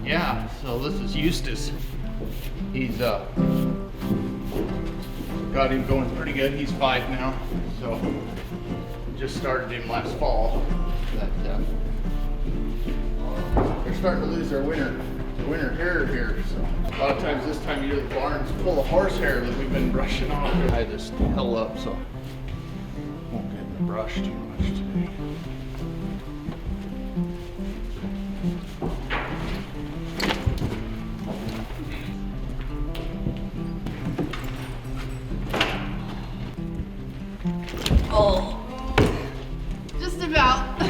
Yeah, so this is Eustace. He's got him going pretty good. He's 5 now, so just started him last fall. But they're starting to lose their winter hair here. So a lot of times this time of year the barn's full of horsehair that we've been brushing off. I just held up so won't get in the brush too much today. Oh, just about.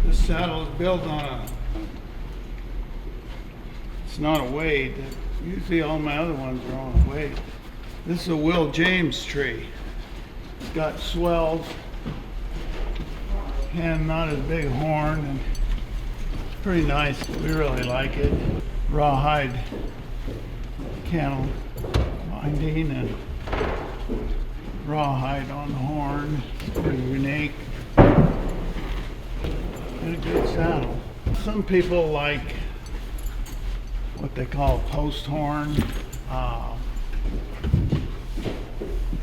This saddle is built on it's not a weight. Usually all my other ones are on a weight. This is a Will James tree. It's got swells and not as big a horn, and it's pretty nice. We really like it. Rawhide cantle binding and rawhide on the horn. It's pretty unique. And a good saddle. Some people like what they call post horn.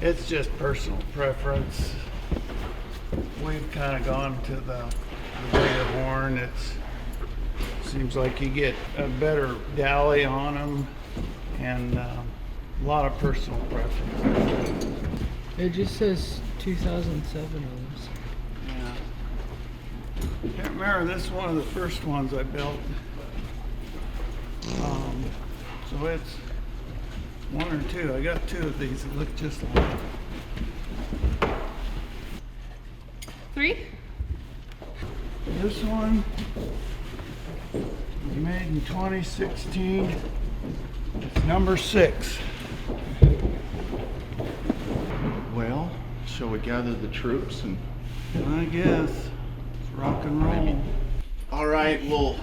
It's just personal preference. We've kind of gone to the bigger horn. It seems like you get a better dally on them, and a lot of personal preference. It just says 2007 on this. Yeah. Can't remember, this is one of the first ones I built. So it's 1 or 2. I got 2 of these that look just alike. 3? This one was made in 2016. It's number 6. Well, shall we gather the troops and I guess it's rock and roll. all right, well,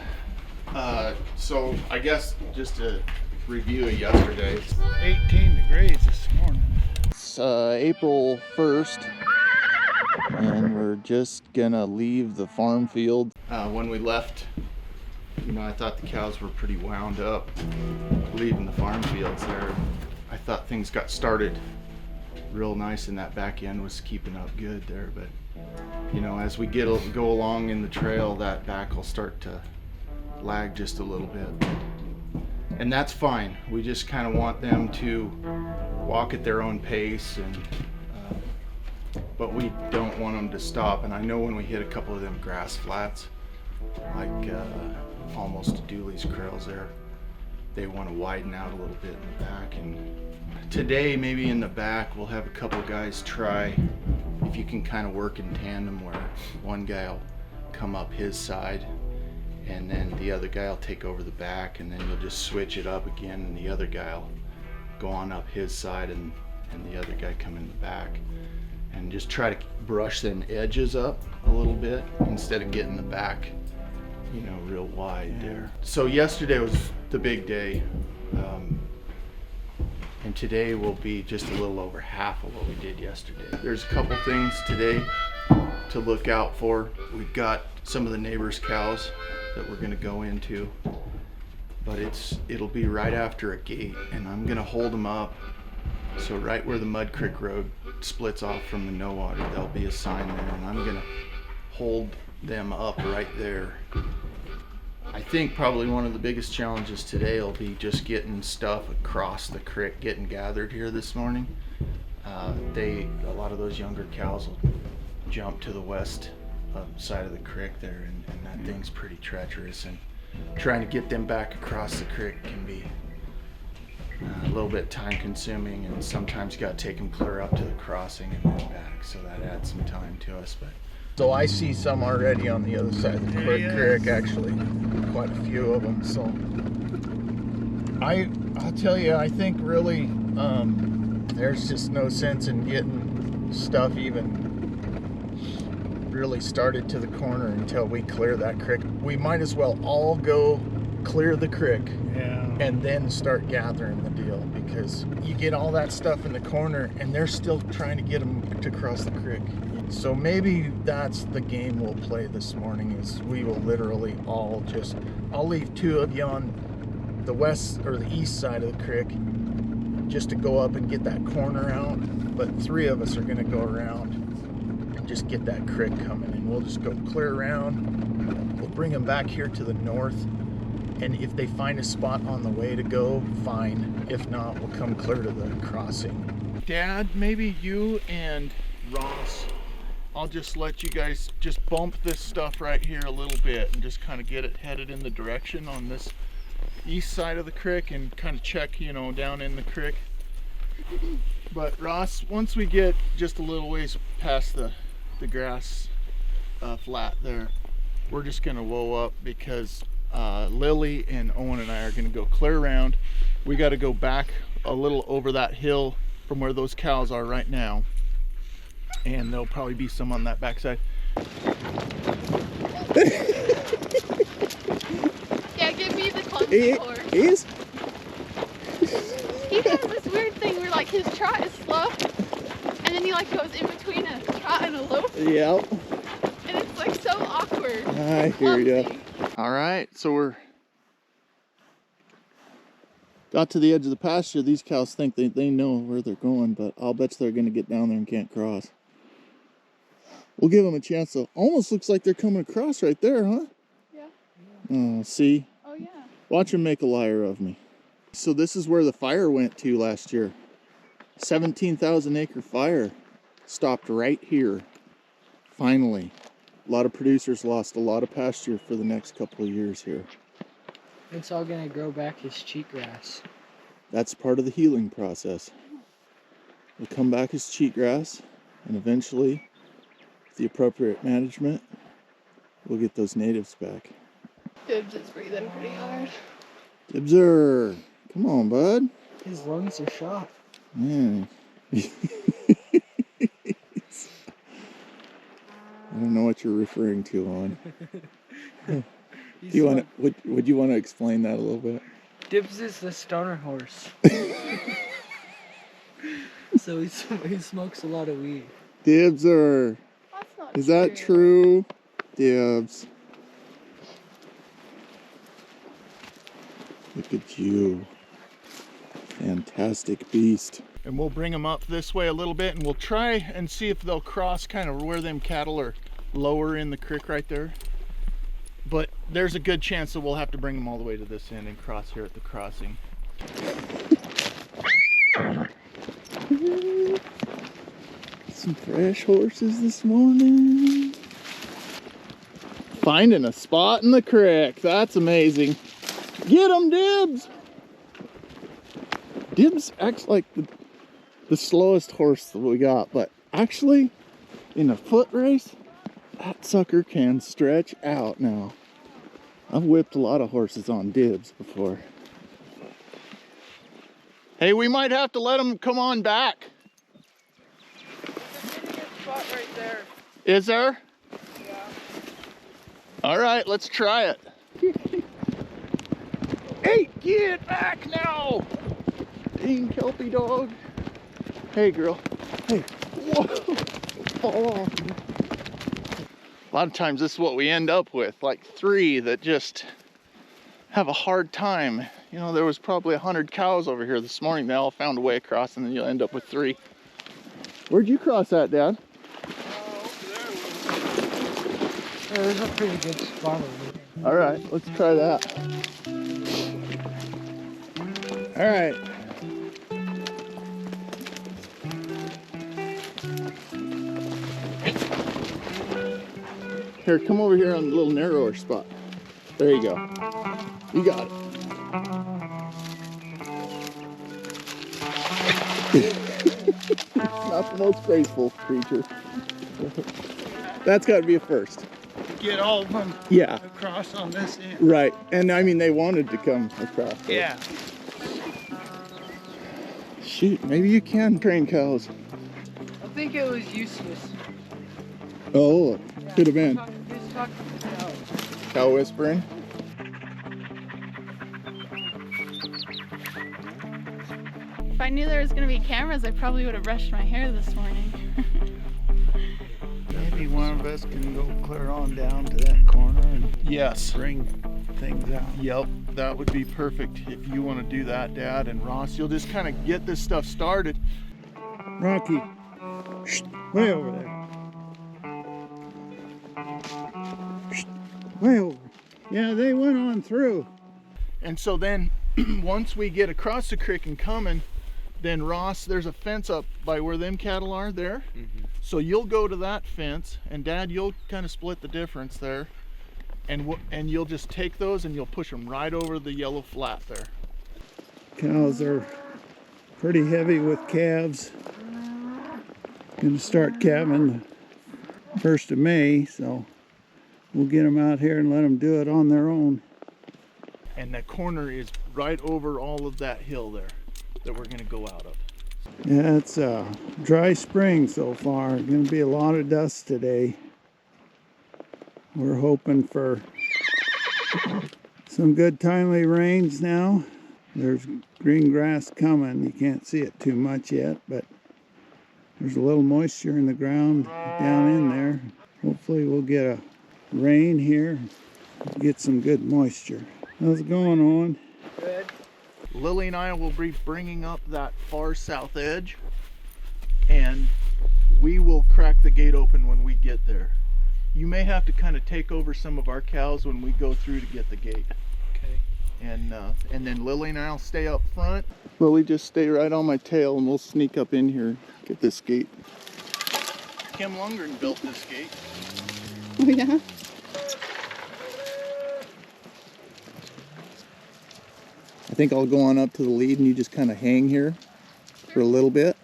so I guess just to review of yesterday. 18 degrees this morning. It's April 1st, and we're just gonna leave the farm field. When we left, you know, I thought the cows were pretty wound up leaving the farm fields there. I thought things got started real nice, and that back end was keeping up good there, but you know, as we go along in the trail, that back will start to lag just a little bit, and that's fine. We just kind of want them to walk at their own pace, and but we don't want them to stop. And I know when we hit a couple of them grass flats, like almost to Dooley's Krails there, they want to widen out a little bit in the back. And today, maybe in the back, we'll have a couple guys try if you can kind of work in tandem, where one guy will come up his side and then the other guy will take over the back, and then you'll just switch it up again, and the other guy will go on up his side, and the other guy come in the back, and just try to brush them edges up a little bit instead of getting the back, you know, real wide there. So yesterday was the big day, and today will be just a little over half of what we did yesterday. There's a couple things today to look out for. We've got some of the neighbors' cows that we're gonna go into, but it'll be right after a gate, and I'm gonna hold them up. So right where the Mud Creek Road splits off from the No Water, there'll be a sign there, and I'm gonna hold them up right there. I think probably one of the biggest challenges today will be just getting stuff across the creek, getting gathered here this morning. A lot of those younger cows will jump to the west side of the creek there, and that thing's pretty treacherous, and trying to get them back across the creek can be a little bit time consuming, and sometimes you got to take them clear up to the crossing and then back, so that adds some time to us. But so I see some already on the other side of the creek, actually quite a few of them. So I'll tell you, I think really there's just no sense in getting stuff even really started to the corner until we clear that creek. We might as well all go clear the creek, and then start gathering the deal, because you get all that stuff in the corner and they're still trying to get them to cross the creek. So maybe that's the game we'll play this morning, is we will literally all just, I'll leave 2 of you on the west or the east side of the creek just to go up and get that corner out, but 3 of us are gonna go around and just get that creek coming, and we'll just go clear around. We'll bring them back here to the north, and if they find a spot on the way to go, fine. If not, we'll come clear to the crossing. Dad, maybe you and Ross, I'll just let you guys just bump this stuff right here a little bit and just kind of get it headed in the direction on this east side of the creek, and kind of check, you know, down in the creek. But Ross, once we get just a little ways past the grass flat there, we're just gonna woah up, because Lily and Owen and I are gonna go clear around. We got to go back a little over that hill from where those cows are right now, and there'll probably be some on that backside. Yeah, give me the clumsy horse. Is? He has this weird thing where like his trot is slow, and then he like goes in between a trot and a lope, Yep. and it's like so awkward. I hear ya. Clumsy. All right, so we're got to the edge of the pasture. These cows think they know where they're going, but I'll bet they're gonna get down there and can't cross. We'll give them a chance though. Almost looks like they're coming across right there, huh? Yeah. Oh, see? Oh yeah. Watch them make a liar of me. So this is where the fire went to last year. 17,000 acre fire stopped right here. Finally. A lot of producers lost a lot of pasture for the next couple of years here. It's all gonna grow back as cheatgrass. That's part of the healing process. It'll come back as cheatgrass, and eventually, with the appropriate management, we'll get those natives back. Dibs is breathing pretty hard. Dibser! Come on, bud. His lungs are shot. Man. I don't know what you're referring to, on. Would you want to explain that a little bit? Dibs is the stoner horse. So he smokes a lot of weed. Dibser! That's not Is that true? Dibs. Look at you. Fantastic beast. And we'll bring them up this way a little bit, and we'll try and see if they'll cross kind of where them cattle are lower in the creek right there. But there's a good chance that we'll have to bring them all the way to this end and cross here at the crossing. Some fresh horses this morning. Finding a spot in the creek. That's amazing. Get them, Dibs! Dibs acts like the slowest horse that we got, but actually, in a foot race, that sucker can stretch out now. I've whipped a lot of horses on Dibs before. Hey, we might have to let them come on back. There's a good spot right there. Is there? Yeah. All right, let's try it. Hey, get back now! Dang Kelpie dog. Hey, girl. Hey. Whoa. Fall off. A lot of times this is what we end up with, like 3 that just have a hard time. You know, there was probably 100 cows over here this morning. They all found a way across, and then you'll end up with 3. Where'd you cross at, Dad? There's a pretty good spot over there. All right, let's try that. All right. Here, come over here on the little narrower spot. There you go. You got it. Not the most graceful creature. That's got to be a first. Get all of them Yeah, across on this end. right. And I mean, they wanted to come across. So. Yeah. Shoot, maybe you can train cows. I think it was useless. Oh, could have been. Just talking to the cows. Cow whispering. If I knew there was gonna be cameras, I probably would have brushed my hair this morning. one of us can go clear on down to that corner and Yes. bring things out. Yep, that would be perfect if you want to do that, Dad. And Ross, you'll just kind of get this stuff started. Rocky, shh, way over there. Shh, way over. Yeah, they went on through. And so then once we get across the creek and coming, then Ross, there's a fence up by where them cattle are there. So you'll go to that fence, and Dad, you'll kind of split the difference there. And you'll just take those and you'll push them right over the yellow flat there. Cows are pretty heavy with calves. Gonna start calving the 1st of May, so we'll get them out here and let them do it on their own. And that corner is right over all of that hill there that we're gonna go out of. Yeah, it's a dry spring so far. Gonna be a lot of dust today. We're hoping for some good timely rains now. There's green grass coming. You can't see it too much yet, but there's a little moisture in the ground down in there. Hopefully we'll get a rain here, get some good moisture. How's it going on? Good. Lily and I will be bringing up that far south edge, and we will crack the gate open when we get there. You may have to kind of take over some of our cows when we go through to get the gate. Okay. And then Lily and I'll stay up front. Lily, just stay right on my tail and we'll sneak up in here, get this gate. Kim Lundgren built this gate. Oh, yeah? I think I'll go on up to the lead and you just kind of hang here for a little bit,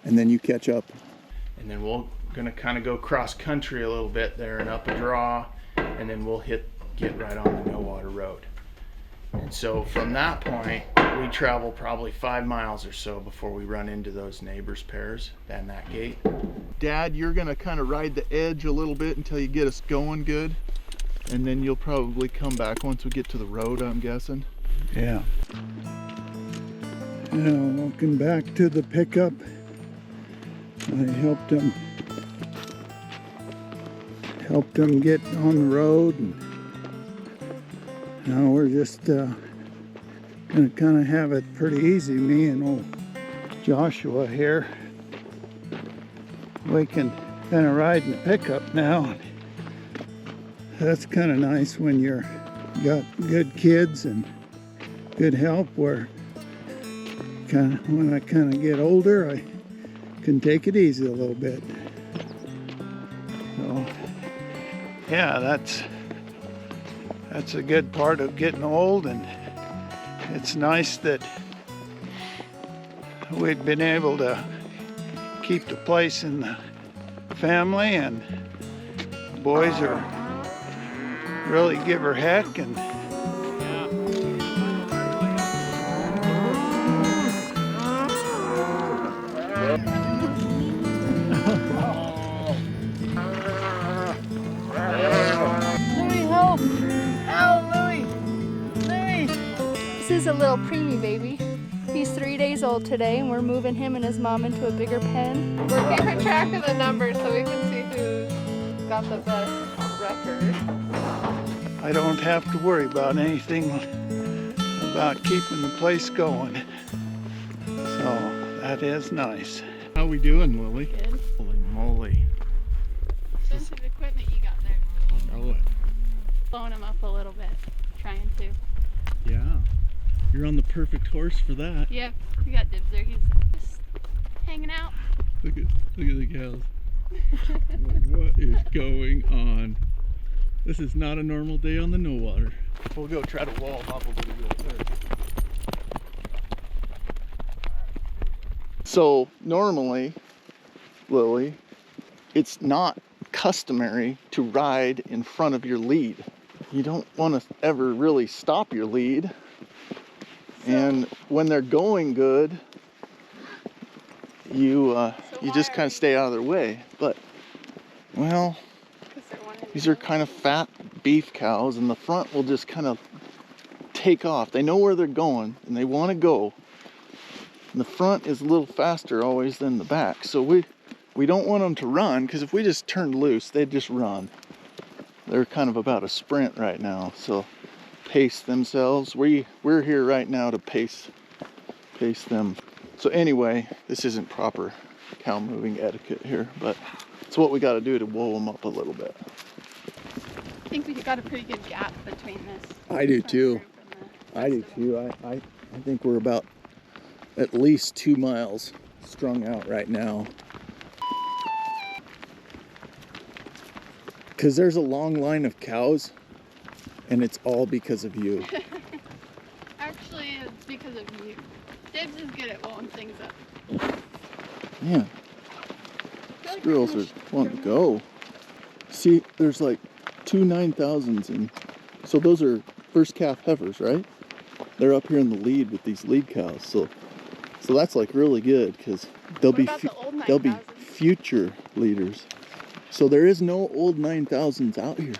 and then you catch up. And then we're gonna kind of go cross country a little bit there and up a draw, and then we'll get right on the no water road. And so from that point, we travel probably 5 miles or so before we run into those neighbors' pairs and that gate. Dad, you're gonna kind of ride the edge a little bit until you get us going good, and then you'll probably come back once we get to the road, I'm guessing. Yeah. Welcome back to the pickup. I helped them get on the road, and now we're just gonna kind of have it pretty easy. Me and old Joshua here, we can kind of ride in the pickup now. That's kind of nice when you got good kids and good help. Where when I kind of get older, I can take it easy a little bit. So yeah, that's a good part of getting old, and it's nice that we've been able to keep the place in the family, and the boys are really give her heck. And This is a little preemie baby. He's 3 days old today, and we're moving him and his mom into a bigger pen. We're keeping track of the numbers so we can see who's got the best record. I don't have to worry about anything about keeping the place going. So that is nice. How we doing, Lily? Good. Holy moly. Expensive equipment you got there. I know it. Blowing him up a little bit. Trying to. Yeah. You're on the perfect horse for that. Yep. We got dibs there. He's just hanging out. Look at the cows. Like, what is going on? This is not a normal day on the no water. We'll go try to wall them up a little bit there. So normally, Lily, it's not customary to ride in front of your lead. You don't want to ever really stop your lead. And when they're going good, you just kind of stay out of their way. But, well, these are kind of fat beef cows, and the front will just kind of take off. They know where they're going, and they want to go. And the front is a little faster always than the back. So we don't want them to run, because if we just turned loose, they'd just run. They're kind of about a sprint right now, so pace themselves. We're here right now to pace them. So anyway, this isn't proper cow moving etiquette here, but it's what we got to do to whoa them up a little bit. I think we got a pretty good gap between this. I do too. I do too. I think we're about at least 2 miles strung out right now. Because there's a long line of cows, and it's all because of you. Actually, it's because of you. Dibs is good at blowing things up. Yeah. These girls are wanting to go. See, there's like 2 9,000s, and so those are first calf heifers, right? They're up here in the lead with these lead cows, so that's like really good, because they'll be future leaders. So there is no old 9,000s out here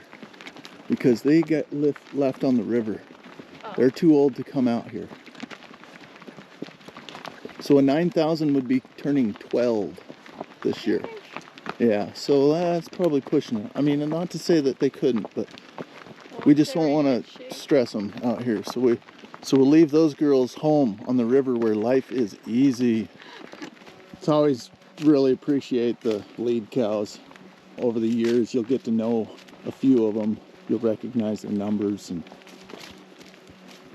because they get left on the river. Oh. They're too old to come out here. So a 9,000 would be turning 12 this year. Yeah, so that's probably pushing it. I mean, not to say that they couldn't, but we just don't want to stress them out here. So we'll leave those girls home on the river where life is easy. It's always really appreciate the lead cows. Over the years, you'll get to know a few of them. You'll recognize their numbers, and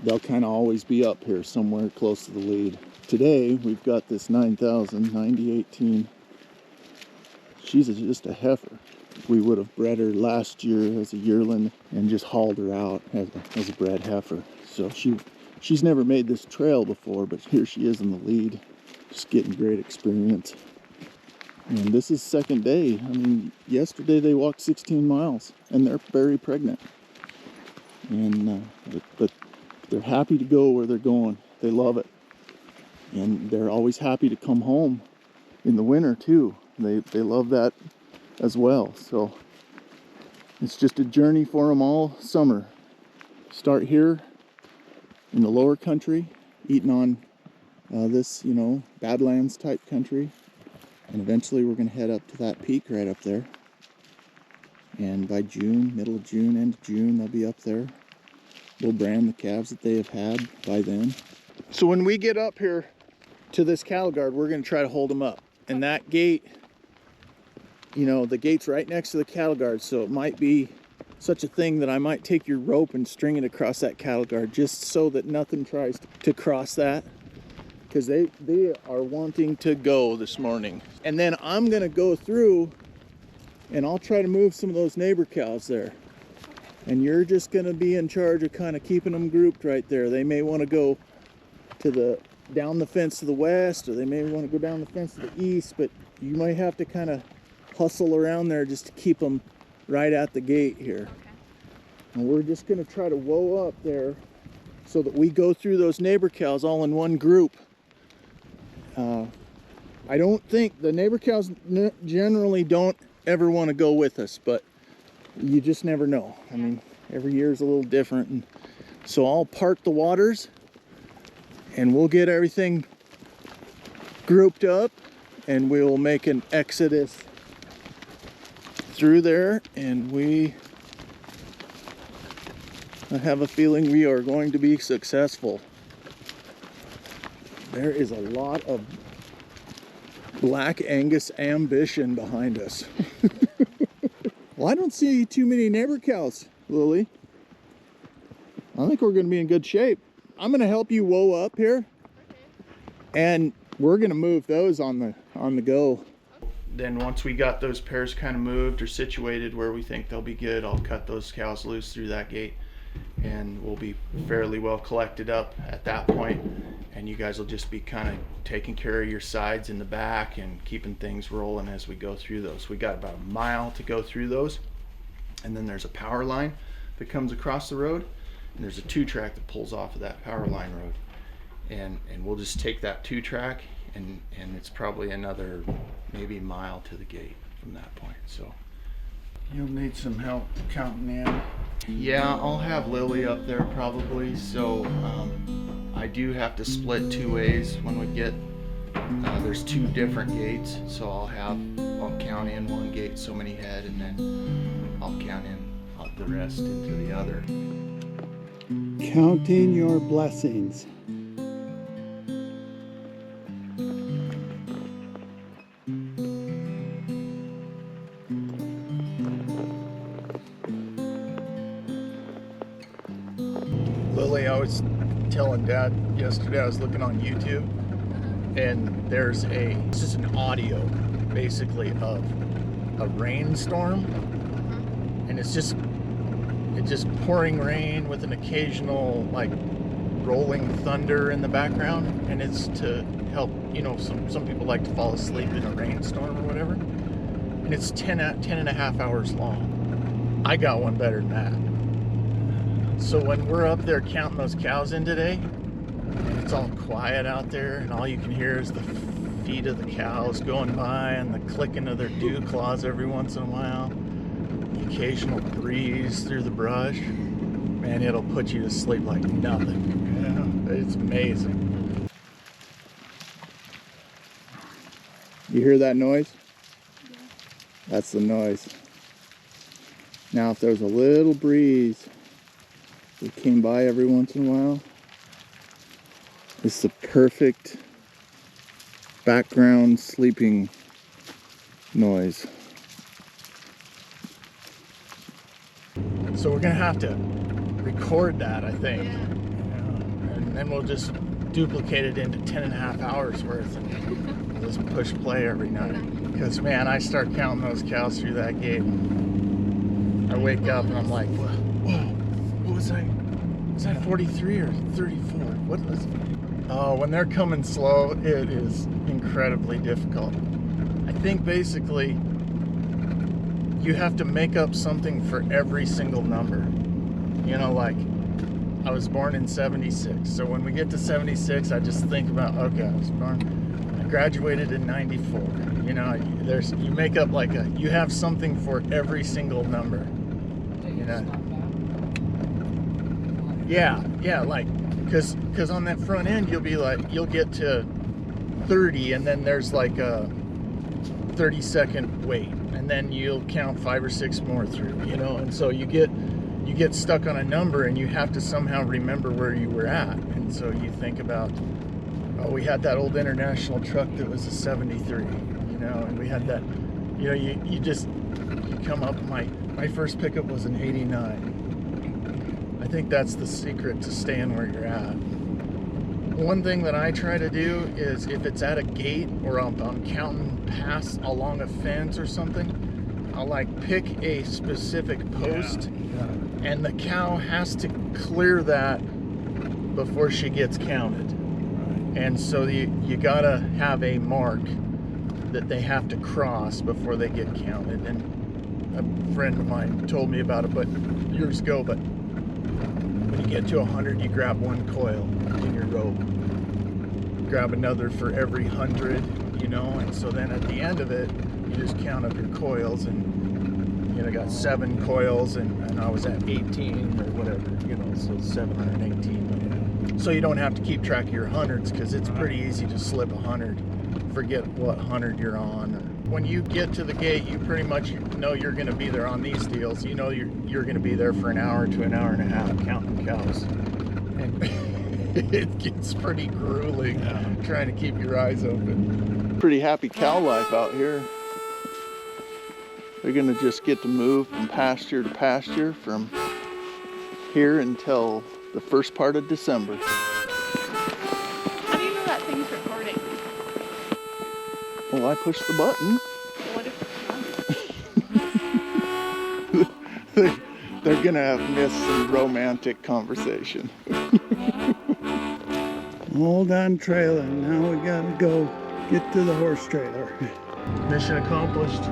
they'll kind of always be up here somewhere close to the lead. Today, we've got this 9,000, 9018. She's just a heifer. We would have bred her last year as a yearling and just hauled her out as a bred heifer. So she's never made this trail before, but here she is in the lead, just getting great experience. And this is second day. I mean, yesterday they walked 16 miles, and they're very pregnant. And but they're happy to go where they're going. They love it, and they're always happy to come home in the winter too. They love that as well. So it's just a journey for them all summer. Start here in the lower country, eating on this, Badlands type country. And eventually we're going to head up to that peak right up there. And by June, middle of June, end of June, they'll be up there. We'll brand the calves that they have had by then. So when we get up here to this cattle guard, we're going to try to hold them up. And that gate, the gate's right next to the cattle guard. So it might be such a thing that I might take your rope and string it across that cattle guard just so that nothing tries to cross that. Because they are wanting to go this morning. And then I'm going to go through and I'll try to move some of those neighbor cows there. And you're just going to be in charge of kind of keeping them grouped right there. They may want to go down the fence to the west, or they may want to go down the fence to the east, but you might have to kind of hustle around there just to keep them right at the gate here. Okay. And we're just going to try to whoa up there so that we go through those neighbor cows all in one group. I don't think the neighbor cows generally don't ever want to go with us, but you just never know. I mean, every year is a little different. And so I'll part the waters and we'll get everything grouped up and we'll make an exodus through there, and I have a feeling we are going to be successful. There is a lot of Black Angus ambition behind us. Well, I don't see too many neighbor cows, Lily. I think we're going to be in good shape. I'm going to help you whoa up here. Okay. And we're going to move those on the go. Then once we got those pairs kind of moved or situated where we think they'll be good, I'll cut those cows loose through that gate, and we'll be fairly well collected up at that point. And you guys will just be kind of taking care of your sides in the back and keeping things rolling as we go through those. We got about a mile to go through those, and then there's a power line that comes across the road, and there's a 2-track that pulls off of that power line road, and we'll just take that 2-track, and it's probably another maybe mile to the gate from that point. So you'll need some help counting in. Yeah, I'll have Lily up there probably. So I do have to split 2 ways when we get There's 2 different gates, so I'll count in one gate so many head, and then I'll count in the rest into the other. Counting your blessings. Lily, I was telling Dad yesterday, I was looking on YouTube, and there's this is an audio basically of a rainstorm, and it's just pouring rain with an occasional like rolling thunder in the background, and it's to help, you know, some people like to fall asleep in a rainstorm or whatever, and it's 10 and a half hours long. I got one better than that. So when we're up there counting those cows in today, and it's all quiet out there, and all you can hear is the feet of the cows going by and the clicking of their dew claws every once in a while, the occasional breeze through the brush, man, it'll put you to sleep like nothing. Yeah, it's amazing. You hear that noise? Yeah. That's the noise. Now if there's a little breeze that came by every once in a while, it's the perfect background sleeping noise. So we're gonna have to record that, I think. Yeah. And then we'll just duplicate it into 10 and a half hours worth and we'll just push play every night. Because man, I start counting those cows through that gate. I wake up and I'm like, whoa, what was I? Was I 43 or 34? What was it? Oh, when they're coming slow, it is incredibly difficult. I think basically you have to make up something for every single number. You know, like I was born in 76. So when we get to 76, I just think about, okay, I graduated in 94. You know, you make up like you have something for every single number. You know? Yeah, like, because on that front end, you'll get to 30, and then there's like a 30-second wait, and then you'll count 5 or 6 more through, you know, and so you get stuck on a number, and you have to somehow remember where you were at, and so you think about, oh, we had that old international truck that was a 73, you know, and we had that, you know, you come up, my first pickup was an 89. I think that's the secret to staying where you're at. One thing that I try to do is if it's at a gate or I'm counting past along a fence or something, I'll like pick a specific post, and the cow has to clear that before she gets counted. And so you gotta have a mark that they have to cross before they get counted. And a friend of mine told me about it, but years ago, but when you get to 100, you grab one coil in your rope. Grab another for every 100, you know, and so then at the end of it, you just count up your coils, and, you know, I got 7 coils, and I was at 18 or whatever, you know, so 718. So you don't have to keep track of your hundreds, because it's pretty easy to slip 100, forget what 100 you're on. When you get to the gate, you pretty much know you're going to be there on these deals. You know you're going to be there for an hour to an hour and a half counting cows. And it gets pretty grueling trying to keep your eyes open. Pretty happy cow life out here. They're going to just get to move from pasture to pasture from here until the first part of December. How do you know that thing's recording? Well, I pushed the button. What if it's not? They're gonna have missed some romantic conversation. All done trailing. Now we gotta go get to the horse trailer. Mission accomplished.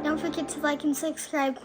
Don't forget to like and subscribe.